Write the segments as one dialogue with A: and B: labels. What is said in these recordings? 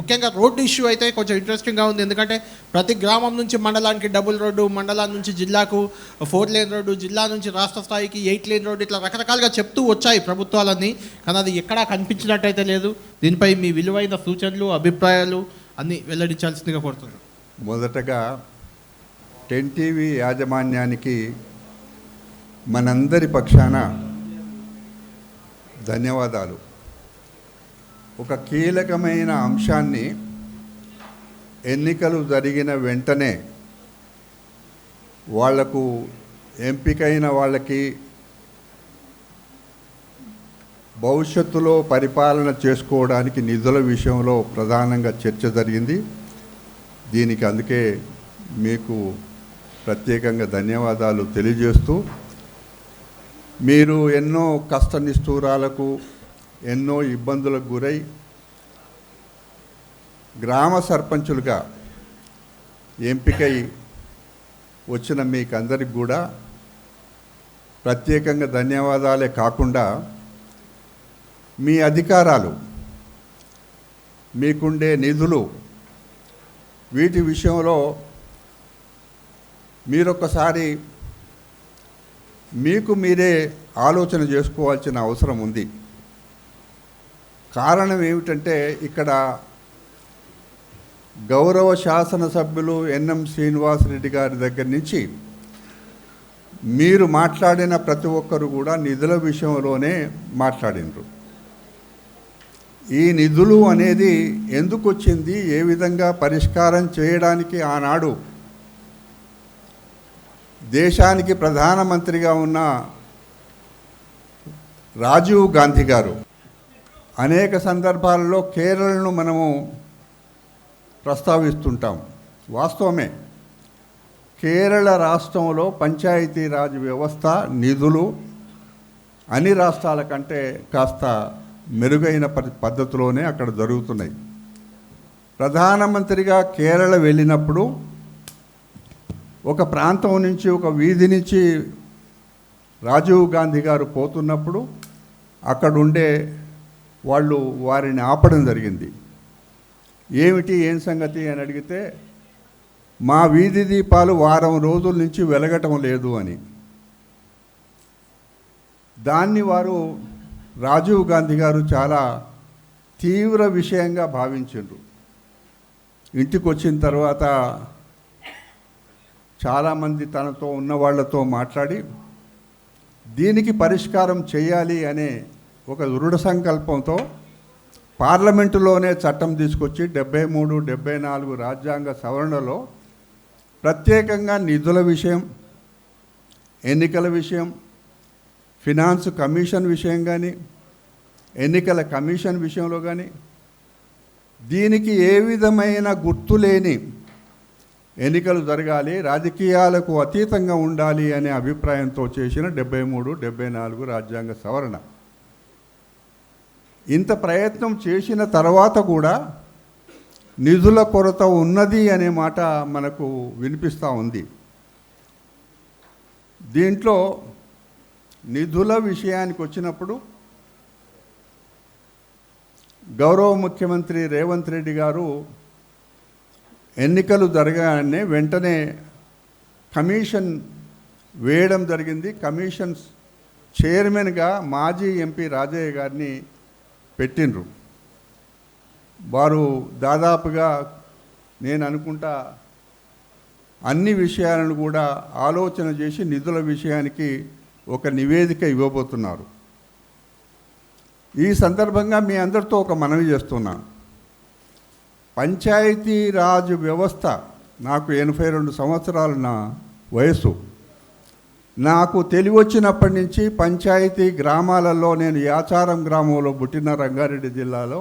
A: ముఖ్యంగా road issue అయితే కొంచెం ఇంట్రెస్టింగ్గా ఉంది. ఎందుకంటే ప్రతి గ్రామం నుంచి మండలానికి డబుల్ రోడ్డు, మండలం నుంచి జిల్లాకు 4 లేన్ రోడ్డు, జిల్లా నుంచి రాష్ట్ర స్థాయికి 8 లేన్ రోడ్డు, ఇట్లా రకరకాలుగా చెప్తూ వచ్చాయి ప్రభుత్వాలన్నీ. కానీ అది ఎక్కడా కనిపించినట్టయితే లేదు. దీనిపై మీ విలువైన సూచనలు, అభిప్రాయాలు అన్నీ వెల్లడించాల్సిందిగా కోరుతున్నాను.
B: మొదటగా 10 టీవీ యాజమాన్యానికి మనందరి పక్షాన ధన్యవాదాలు. ఒక కీలకమైన అంశాన్ని ఎన్నికలు జరిగిన వెంటనే వాళ్లకు ఎంపికైన వాళ్ళకి భవిష్యత్తులో పరిపాలన చేసుకోవడానికి నిధుల విషయంలో ప్రధానంగా చర్చ జరిగింది. దీనికి అందుకే మీకు ప్రత్యేకంగా ధన్యవాదాలు తెలియజేస్తూ, మీరు ఎన్నో కష్ట నిష్ఠూరాలకు, ఎన్నో ఇబ్బందులకు గురై గ్రామ సర్పంచులుగా ఎంపికై వచ్చిన మీకందరికి కూడా ప్రత్యేకంగా ధన్యవాదాలే కాకుండా, మీ అధికారాలు, మీకుండే నిధులు, వీటి విషయంలో మీరొక్కసారి మీకు మీరే ఆలోచన చేసుకోవాల్సిన అవసరం ఉంది. కారణం ఏమిటంటే, ఇక్కడ గౌరవ శాసనసభ్యులు ఎన్ఎం శ్రీనివాసరెడ్డి గారి దగ్గర నుంచి మీరు మాట్లాడిన ప్రతి ఒక్కరు కూడా నిధుల విషయంలోనే మాట్లాడినారు. ఈ నిధులు అనేది ఎందుకు వచ్చింది, ఏ విధంగా పరిష్కారం చేయడానికి ఆనాడు దేశానికి ప్రధానమంత్రిగా ఉన్న రాజీవ్ గాంధీ గారు అనేక సందర్భాల్లో కేరళను మనము ప్రస్తావిస్తుంటాం. వాస్తవమే, కేరళ రాష్ట్రంలో పంచాయతీరాజ్ వ్యవస్థ, నిధులు అన్ని రాష్ట్రాల కంటే కాస్త మెరుగైన పద్ధతిలోనే అక్కడ జరుగుతున్నాయి. ప్రధానమంత్రిగా కేరళ వెళ్ళినప్పుడు ఒక ప్రాంతం నుంచి, ఒక వీధి నుంచి రాజీవ్ గాంధీ గారు పోతున్నప్పుడు అక్కడ ఉండే వాళ్ళు వారిని ఆపడం జరిగింది. ఏం సంగతి అని అడిగితే, మా వీధి దీపాలు వారం రోజుల నుంచి వెలగటం లేదు అని. దాన్ని వారు, రాజీవ్ గాంధీ గారు చాలా తీవ్ర విషయంగా భావించారు. ఇంటికి వచ్చిన తర్వాత చాలామంది తనతో ఉన్న వాళ్ళతో మాట్లాడి దీనికి పరిష్కారం చేయాలి అనే ఒక దృఢ సంకల్పంతో పార్లమెంటులోనే చట్టం తీసుకొచ్చి 73, 74 రాజ్యాంగ సవరణలో ప్రత్యేకంగా నిధుల విషయం, ఎన్నికల విషయం, ఫినాన్స్ కమిషన్ విషయం కానీ, ఎన్నికల కమిషన్ విషయంలో కానీ, దీనికి ఏ విధమైన గుర్తు లేని ఎన్నికలు జరగాలి, రాజకీయాలకు అతీతంగా ఉండాలి అనే అభిప్రాయంతో చేసిన 73, 74 రాజ్యాంగ సవరణ. ఇంత ప్రయత్నం చేసిన తర్వాత కూడా నిధుల కొరత ఉన్నది అనే మాట మనకు వినిపిస్తూ ఉంది. దీంట్లో నిధుల విషయానికి వచ్చినప్పుడు గౌరవ ముఖ్యమంత్రి రేవంత్ రెడ్డి గారు ఎన్నికలు జరగానే వెంటనే కమిషన్ వేయడం జరిగింది. కమిషన్ చైర్మన్గా మాజీ ఎంపీ రాజయ్య గారిని పెట్టిండ్రు. వారు దాదాపుగా నేను అనుకుంటా అన్ని విషయాలను కూడా ఆలోచన చేసి నిధుల విషయానికి ఒక నివేదిక ఇవ్వబోతున్నారు. ఈ సందర్భంగా మీ అందరితో ఒక మనవి చేస్తున్నాను. పంచాయతీరాజ్ వ్యవస్థ, నాకు 82 సంవత్సరాలు నా వయసు. నాకు తెలివొచ్చినప్పటి నుంచి పంచాయతీ గ్రామాలలో, నేను యాచారం గ్రామంలో పుట్టిన రంగారెడ్డి జిల్లాలో,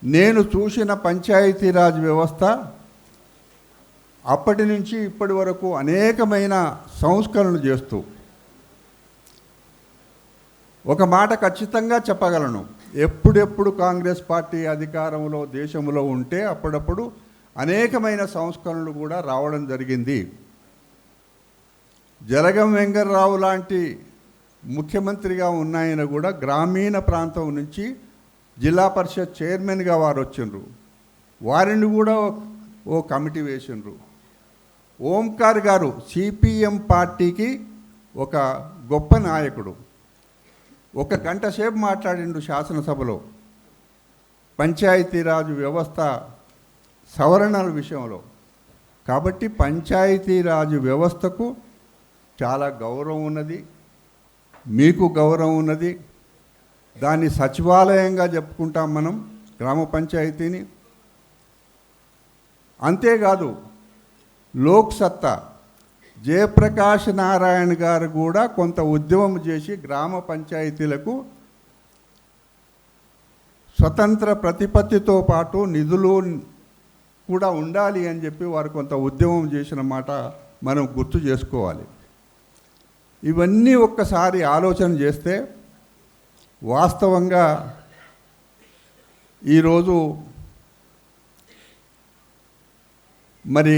B: నేను చూసిన పంచాయతీరాజ్ వ్యవస్థ అప్పటి నుంచి ఇప్పటి వరకు అనేకమైన సంస్కరణలు చేస్తూ ఒక మాట ఖచ్చితంగా చెప్పగలను, ఎప్పుడెప్పుడు కాంగ్రెస్ పార్టీ అధికారంలో దేశంలో ఉంటే అప్పుడప్పుడు అనేకమైన సంస్కరణలు కూడా రావడం జరిగింది. జలగం వెంకర్రావు లాంటి ముఖ్యమంత్రిగా ఉన్నాయన కూడా గ్రామీణ ప్రాంతం నుంచి జిల్లా పరిషత్ చైర్మన్గా వారు వచ్చిండ్రు. వారిని కూడా ఓ కమిటీ వేసిండ్రు. ఓంకార్ గారు సిపిఎం పార్టీకి ఒక గొప్ప నాయకుడు. 1 గంట సేపు మాట్లాడిండు శాసనసభలో పంచాయతీరాజ్ వ్యవస్థ సవరణల విషయంలో. కాబట్టి పంచాయతీరాజ్ వ్యవస్థకు చాలా గౌరవం ఉన్నది, మీకు గౌరవం ఉన్నది. దాన్ని సచివాలయంగా చెప్పుకుంటాం మనం, గ్రామ పంచాయతీని. అంతేకాదు లోక్ సత్తా జయప్రకాష్ నారాయణ గారు కూడా కొంత ఉద్యమం చేసి గ్రామ పంచాయతీలకు స్వతంత్ర ప్రతిపత్తితో పాటు నిధులు కూడా ఉండాలి అని చెప్పి వారు కొంత ఉద్యమం చేసిన మాట మనం గుర్తు చేసుకోవాలి. ఇవన్నీ ఒక్కసారి ఆలోచన చేస్తే వాస్తవంగా ఈరోజు మరి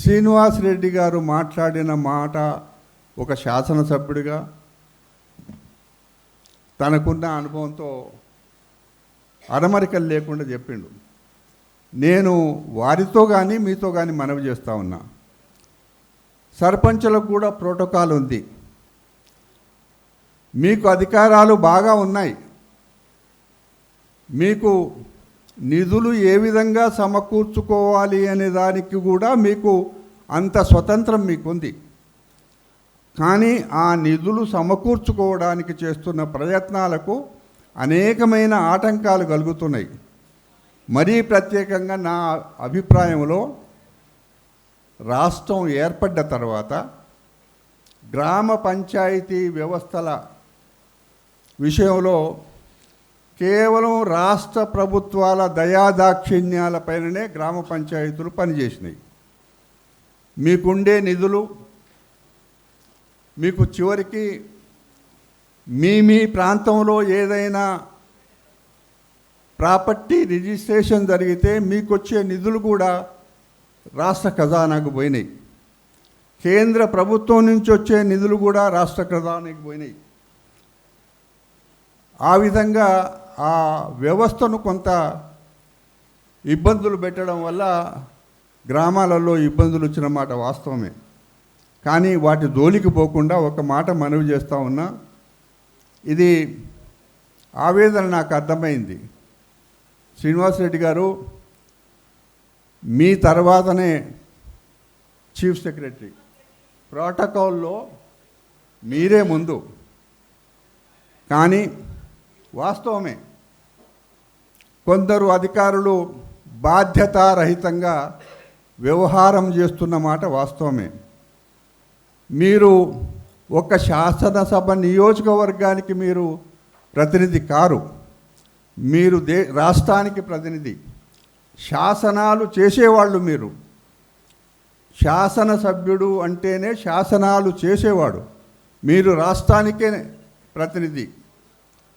B: శ్రీనివాస్ రెడ్డి గారు మాట్లాడిన మాట ఒక శాసనసభ్యుడిగా తనకున్న అనుభవంతో అరమరికలు లేకుండా చెప్పిండు. నేను వారితో కానీ మీతో కానీ మనవి చేస్తూ ఉన్నా, సర్పంచులకు కూడా ప్రోటోకాల్ ఉంది. మీకు అధికారాలు బాగా ఉన్నాయి, మీకు నిధులు ఏ విధంగా సమకూర్చుకోవాలి అనే దానికి కూడా మీకు అంత స్వతంత్రం మీకుంది. కానీ ఆ నిధులు సమకూర్చుకోవడానికి చేస్తున్న ప్రయత్నాలకు అనేకమైన ఆటంకాలు కలుగుతున్నాయి. మరీ ప్రత్యేకంగా నా అభిప్రాయంలో రాష్ట్రం ఏర్పడ్డ తర్వాత గ్రామ పంచాయతీ వ్యవస్థల విషయంలో కేవలం రాష్ట్ర ప్రభుత్వాల దయాదాక్షిణ్యాలపైననే గ్రామ పంచాయతీలు పనిచేసినాయి. మీకుండే నిధులు మీకు చివరికి మీ ప్రాంతంలో ఏదైనా ప్రాపర్టీ రిజిస్ట్రేషన్ జరిగితే మీకు వచ్చే నిధులు కూడా రాష్ట్ర ఖజానాకు పోయినాయి. కేంద్ర ప్రభుత్వం నుంచి వచ్చే నిధులు కూడా రాష్ట్ర ఖజానాకు పోయినాయి. ఆ విధంగా ఆ వ్యవస్థను కొంత ఇబ్బందులు పెట్టడం వల్ల గ్రామాలలో ఇబ్బందులు వచ్చిన మాట వాస్తవమే. కానీ వాటి జోలికి పోకుండా ఒక మాట మనవి చేస్తూ ఉన్నా, ఇది ఆవేదన నాకు అర్థమైంది. శ్రీనివాస్ రెడ్డి గారు మీ తర్వాతనే చీఫ్ సెక్రటరీ, ప్రోటోకాల్లో మీరే ముందు. కానీ వాస్తవమే కొందరు అధికారులు బాధ్యతారహితంగా వ్యవహారం చేస్తున్న మాట వాస్తవమే. మీరు ఒక శాసనసభ నియోజకవర్గానికి మీరు ప్రతినిధి కారు, మీరు రాష్ట్రానికి ప్రతినిధి. శాసనాలు చేసేవాళ్ళు మీరు. శాసనసభ్యుడు అంటేనే శాసనాలు చేసేవాడు, మీరు రాష్ట్రానికే ప్రతినిధి.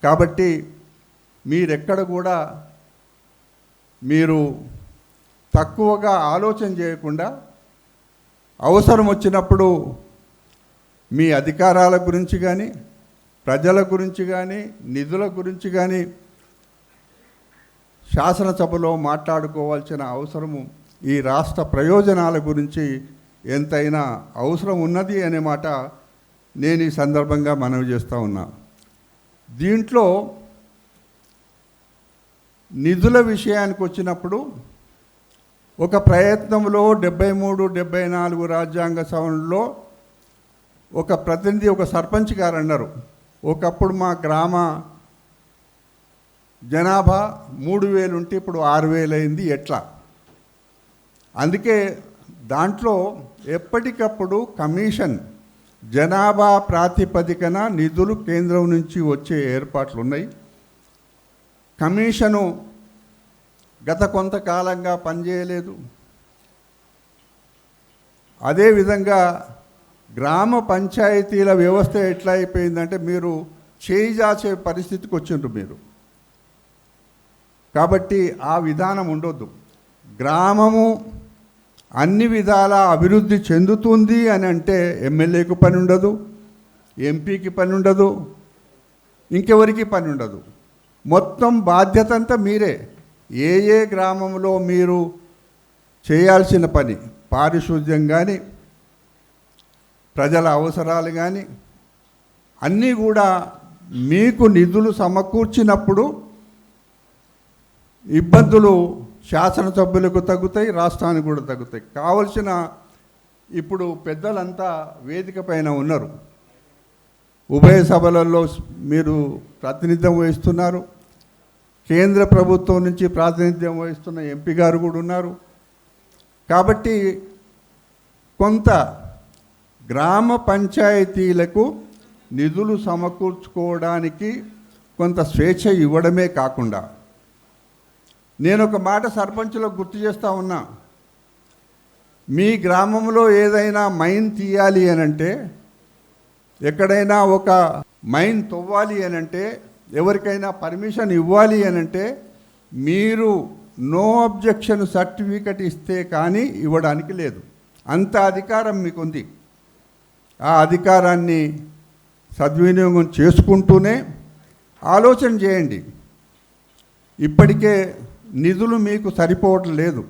B: కాబట్టి మీరెక్కడ కూడా మీరు తక్కువగా ఆలోచన చేయకుండా అవసరం వచ్చినప్పుడు మీ అధికారాల గురించి కానీ, ప్రజల గురించి కానీ, నిధుల గురించి కానీ శాసనసభలో మాట్లాడుకోవాల్సిన అవసరము, ఈ రాష్ట్ర ప్రయోజనాల గురించి ఎంతైనా అవసరం ఉన్నది అనే మాట నేను ఈ సందర్భంగా మనవి చేస్తూ ఉన్నా. దీంట్లో నిధుల విషయానికి వచ్చినప్పుడు ఒక ప్రయత్నంలో 73, 74 రాజ్యాంగ సవరణలో ఒక ప్రతినిధి, ఒక సర్పంచ్ గారు అన్నారు, ఒకప్పుడు మా గ్రామ జనాభా 3000 ఉంటే ఇప్పుడు 6000 అయింది, ఎట్లా? అందుకే దాంట్లో ఎప్పటికప్పుడు కమిషన్ జనాభా ప్రాతిపదికన నిధులు కేంద్రం నుంచి వచ్చే ఏర్పాట్లు ఉన్నాయి. కమిషను గత కొంతకాలంగా పనిచేయలేదు. అదేవిధంగా గ్రామ పంచాయతీల వ్యవస్థ ఎట్లా అయిపోయిందంటే మీరు చేయి జాచే పరిస్థితికి వచ్చిండ్రు మీరు. కాబట్టి ఆ విధానం ఉండొద్దు. గ్రామము అన్ని విధాల అభివృద్ధి చెందుతుంది అని అంటే ఎమ్మెల్యేకు పని ఉండదు, ఎంపీకి పని ఉండదు, ఇంకెవరికి పని ఉండదు. మొత్తం బాధ్యత అంతా మీరే. ఏ ఏ గ్రామంలో మీరు చేయాల్సిన పని, పారిశుద్ధ్యం కానీ, ప్రజల అవసరాలు కానీ అన్నీ కూడా మీకు నిధులు సమకూర్చినప్పుడు ఇబ్బందులు శాసనసభ్యులకు తగ్గుతాయి, రాష్ట్రానికి కూడా తగ్గుతాయి. కావలసిన ఇప్పుడు పెద్దలంతా వేదిక పైన ఉన్నారు, ఉభయ సభలలో మీరు ప్రాతినిధ్యం వహిస్తున్నారు, కేంద్ర ప్రభుత్వం నుంచి ప్రాతినిధ్యం వహిస్తున్న ఎంపీ గారు కూడా ఉన్నారు. కాబట్టి కొంత గ్రామ పంచాయతీలకు నిధులు సమకూర్చుకోవడానికి కొంత స్వేచ్ఛ ఇవ్వడమే కాకుండా, నేను ఒక మాట సర్పంచులకు గుర్తు చేస్తూ ఉన్నా, మీ గ్రామంలో ఏదైనా మైన్ తీయాలి అనంటే, ఎక్కడైనా ఒక మైన్ తవ్వాలి అనంటే, ఎవరికైనా పర్మిషన్ ఇవ్వాలి అనంటే మీరు నో అబ్జెక్షన్ సర్టిఫికెట్ ఇస్తే కానీ ఇవ్వడానికి లేదు. అంత అధికారం మీకుంది. ఆ అధికారాన్ని సద్వినియోగం చేసుకుంటూనే ఆలోచన చేయండి. ఇప్పటికే నిధులు మీకు సరిపోవటం లేదు.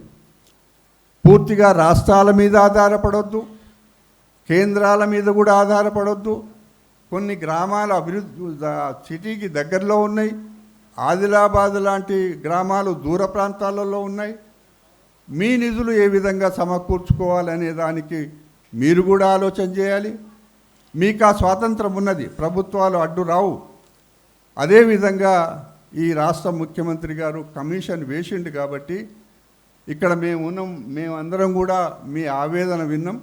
B: పూర్తిగా రాష్ట్రాల మీద ఆధారపడొద్దు, కేంద్రాల మీద కూడా ఆధారపడొద్దు. కొన్ని గ్రామాలు అభివృద్ధి సిటీకి దగ్గరలో ఉన్నాయి, ఆదిలాబాద్ లాంటి గ్రామాలు దూర ప్రాంతాలలో ఉన్నాయి. మీ నిధులు ఏ విధంగా సమకూర్చుకోవాలనే దానికి మీరు కూడా ఆలోచన చేయాలి. మీకు ఆ స్వాతంత్రం ఉన్నది, ప్రభుత్వాలు అడ్డు రావు. అదేవిధంగా ఈ రాష్ట్ర ముఖ్యమంత్రి గారు కమిషన్ వేసిండు కాబట్టి ఇక్కడ మేము ఉన్నాం, మేమందరం కూడా మీ ఆవేదన విన్నాం.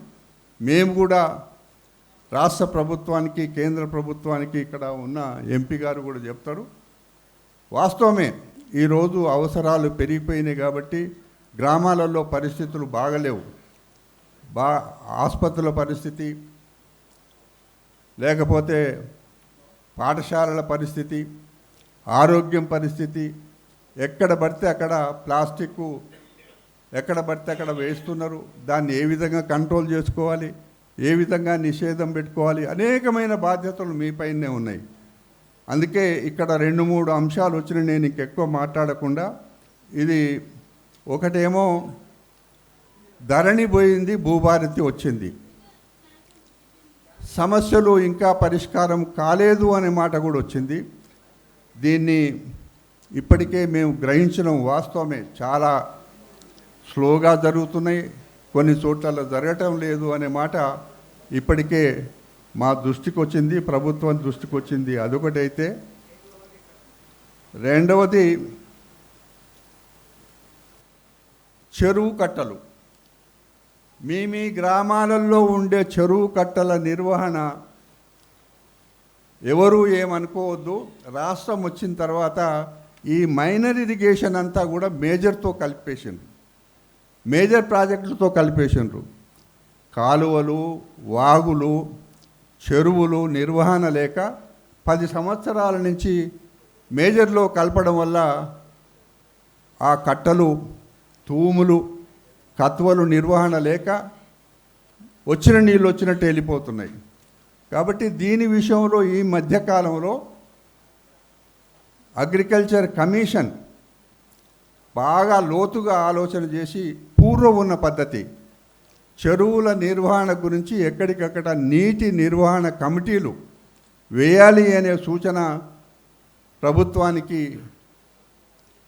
B: మేము కూడా రాష్ట్ర ప్రభుత్వానికి, కేంద్ర ప్రభుత్వానికి, ఇక్కడ ఉన్న ఎంపీ గారు కూడా చెప్తారు. వాస్తవమే, ఈరోజు అవసరాలు పెరిగిపోయినాయి కాబట్టి గ్రామాలలో పరిస్థితులు బాగలేవు. ఆసుపత్రుల పరిస్థితి, లేకపోతే పాఠశాలల పరిస్థితి, ఆరోగ్యం పరిస్థితి, ఎక్కడ పడితే అక్కడ ప్లాస్టిక్ ఎక్కడ పడితే అక్కడ వేస్తున్నారు. దాన్ని ఏ విధంగా కంట్రోల్ చేసుకోవాలి, ఏ విధంగా నిషేధం పెట్టుకోవాలి, అనేకమైన బాధ్యతలు మీపైనే ఉన్నాయి. అందుకే ఇక్కడ 2-3 అంశాలు వచ్చినాయి. నేను ఇంకెక్కువ మాట్లాడకుండా, ఇది ఒకటేమో ధరణి పోయింది, భూభారతి వచ్చింది. సమస్యలు ఇంకా పరిష్కారం కాలేదు అనే మాట కూడా వచ్చింది. దీన్ని ఇప్పటికే మేము గ్రహించడం వాస్తవమే. చాలా స్లోగా జరుగుతున్నాయి, కొన్ని చోట్ల జరగటం లేదు అనే మాట ఇప్పటికే మా దృష్టికి వచ్చింది, ప్రభుత్వం దృష్టికి వచ్చింది. అదొకటైతే, రెండవది చెరువు కట్టలు. మీ గ్రామాలలో ఉండే చెరువు కట్టల నిర్వహణ ఎవరు ఏమనుకోవద్దు. రాష్ట్రం వచ్చిన తర్వాత ఈ మైనర్ ఇరిగేషన్ అంతా కూడా మేజర్తో కలిపేసిండ్రు, మేజర్ ప్రాజెక్టులతో కలిపేసిండ్రు. కాలువలు, వాగులు, చెరువులు నిర్వహణ లేక 10 సంవత్సరాల నుంచి మేజర్లో కలపడం వల్ల ఆ కట్టలు, తూములు, కత్వలు నిర్వహణ లేక వచ్చిన నీళ్ళు వచ్చినట్టు వెళ్ళిపోతున్నాయి. కాబట్టి దీని విషయంలో ఈ మధ్యకాలంలో అగ్రికల్చర్ కమిషన్ బాగా లోతుగా ఆలోచన చేసి పూర్వం ఉన్న పద్ధతి చెరువుల నిర్వహణ గురించి ఎక్కడికక్కడ నీటి నిర్వహణ కమిటీలు వేయాలి అనే సూచన ప్రభుత్వానికి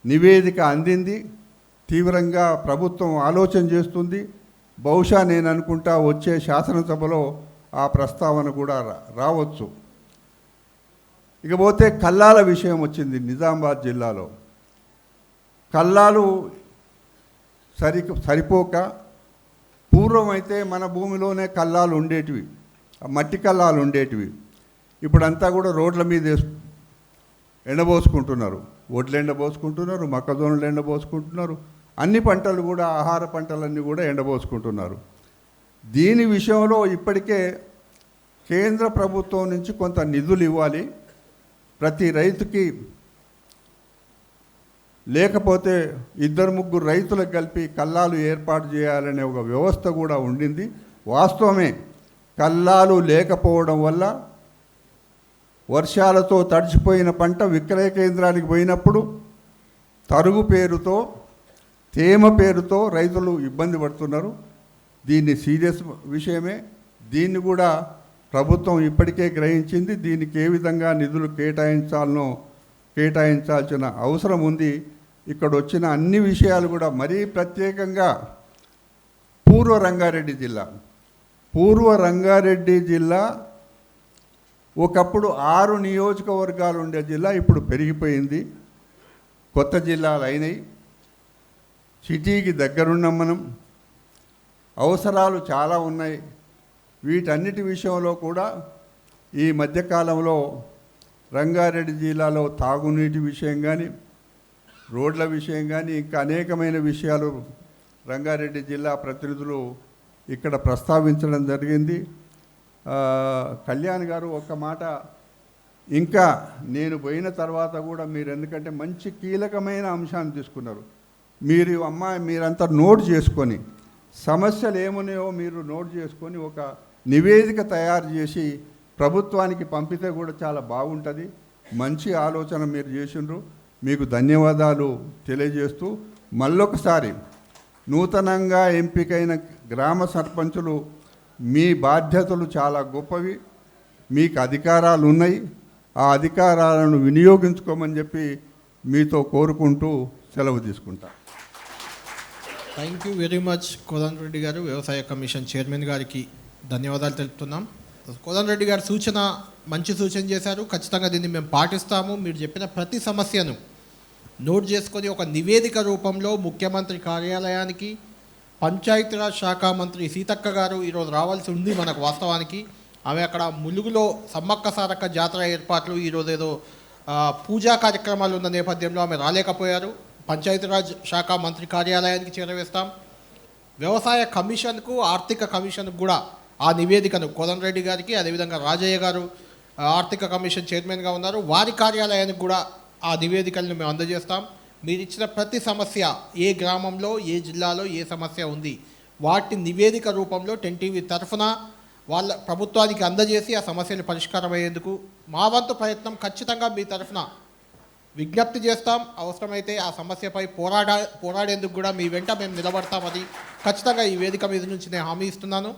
B: నివేదిక అందింది. తీవ్రంగా ప్రభుత్వం ఆలోచన చేస్తుంది. బహుశా నేను అనుకుంటా వచ్చే శాసనసభలో ఆ ప్రస్తావన కూడా రావచ్చు. ఇకపోతే కల్లాల విషయం వచ్చింది. నిజామాబాద్ జిల్లాలో కల్లాలు సరిపోక, పూర్వం అయితే మన భూమిలోనే కల్లాలు ఉండేటివి, మట్టి కల్లాలు ఉండేటివి. ఇప్పుడంతా కూడా రోడ్ల మీద ఎండబోసుకుంటున్నారు. వడ్లు ఎండబోసుకుంటున్నారు, మొక్కజొన్నలు ఎండబోసుకుంటున్నారు, అన్ని పంటలు కూడా, ఆహార పంటలన్నీ కూడా ఎండబోసుకుంటున్నారు. దీని విషయంలో ఇప్పటికే కేంద్ర ప్రభుత్వం నుంచి కొంత నిధులు ఇవ్వాలి. ప్రతి రైతుకి, లేకపోతే 2-3 రైతులకు కలిపి కల్లాలు ఏర్పాటు చేయాలనే ఒక వ్యవస్థ కూడా ఉండింది. వాస్తవమే, కల్లాలు లేకపోవడం వల్ల వర్షాలతో తడిచిపోయిన పంట విక్రయ కేంద్రానికి పోయినప్పుడు తరుగు పేరుతో, తేమ పేరుతో రైతులు ఇబ్బంది పడుతున్నారు. దీన్ని సీరియస్ విషయమే. దీన్ని కూడా ప్రభుత్వం ఇప్పటికే గ్రహించింది. దీనికి ఏ విధంగా నిధులు కేటాయించాల్సిన అవసరం ఉంది. ఇక్కడ వచ్చిన అన్ని విషయాలు కూడా మరీ ప్రత్యేకంగా పూర్వ రంగారెడ్డి జిల్లా ఒకప్పుడు 6 నియోజకవర్గాలు ఉండే జిల్లా ఇప్పుడు పెరిగిపోయింది. కొత్త జిల్లాలు అయినాయి. సిటీకి దగ్గరున్నాం మనం. అవసరాలు చాలా ఉన్నాయి. వీటన్నిటి విషయంలో కూడా ఈ మధ్యకాలంలో రంగారెడ్డి జిల్లాలో తాగునీటి విషయం కానీ, రోడ్ల విషయం కానీ, ఇంకా అనేకమైన విషయాలు రంగారెడ్డి జిల్లా ప్రతినిధులు ఇక్కడ ప్రస్తావించడం జరిగింది. కళ్యాణ్ గారు ఒక మాట, ఇంకా నేను పోయిన తర్వాత కూడా మీరు ఎందుకంటే మంచి కీలకమైన అంశాన్ని తీసుకున్నారు. మీరంతా నోట్ చేసుకొని, సమస్యలు ఏమున్నాయో మీరు నోట్ చేసుకొని ఒక నివేదిక తయారు చేసి ప్రభుత్వానికి పంపితే కూడా చాలా బాగుంటుంది. మంచి ఆలోచన మీరు చేసిండ్రు. మీకు ధన్యవాదాలు తెలియజేస్తూ, మళ్ళొకసారి నూతనంగా ఎంపికైన గ్రామ సర్పంచులు, మీ బాధ్యతలు చాలా గొప్పవి. మీకు అధికారాలు ఉన్నాయి. ఆ అధికారాలను వినియోగించుకోమని చెప్పి మీతో కోరుకుంటూ సెలవు తీసుకుంటా.
A: థ్యాంక్ యూ వెరీ మచ్ కోదండ రెడ్డి గారు. వ్యవసాయ కమిషన్ చైర్మన్ గారికి ధన్యవాదాలు తెలుపుతున్నాం. కోదండ రెడ్డి గారు మంచి సూచన చేశారు. ఖచ్చితంగా దీన్ని మేము పాటిస్తాము. మీరు చెప్పిన ప్రతి సమస్యను నోట్ చేసుకొని ఒక నివేదిక రూపంలో ముఖ్యమంత్రి కార్యాలయానికి, పంచాయతీరాజ్ శాఖ మంత్రి సీతక్క గారు ఈరోజు రావాల్సి ఉంది మనకు వాస్తవానికి. ఆమె అక్కడ ములుగులో సమ్మక్క సారక్క జాతర ఏర్పాట్లు, ఈరోజు ఏదో పూజా కార్యక్రమాలు ఉన్న నేపథ్యంలో ఆమె రాలేకపోయారు. పంచాయతీరాజ్ శాఖ మంత్రి కార్యాలయానికి చేరవేస్తాం. వ్యవసాయ కమిషన్కు, ఆర్థిక కమిషన్కు కూడా ఆ నివేదికను కోదండ రెడ్డి గారికి, అదేవిధంగా రాజయ్య గారు ఆర్థిక కమిషన్ చైర్మన్గా ఉన్నారు, వారి కార్యాలయానికి కూడా ఆ నివేదికలను మేము అందజేస్తాం. మీరు ఇచ్చిన ప్రతి సమస్య, ఏ గ్రామంలో, ఏ జిల్లాలో ఏ సమస్య ఉంది, వాటి నివేదిక రూపంలో 10TV తరఫున వాళ్ళ ప్రభుత్వానికి అందజేసి ఆ సమస్యలు పరిష్కారం అయ్యేందుకు మా వంతు ప్రయత్నం ఖచ్చితంగా మీ తరఫున విజ్ఞప్తి చేస్తాం. అవసరమైతే ఆ సమస్యపై పోరాడేందుకు కూడా మీ వెంట మేము నిలబడతామని ఖచ్చితంగా ఈ వేదిక మీద నుంచి నేను హామీ ఇస్తున్నాను.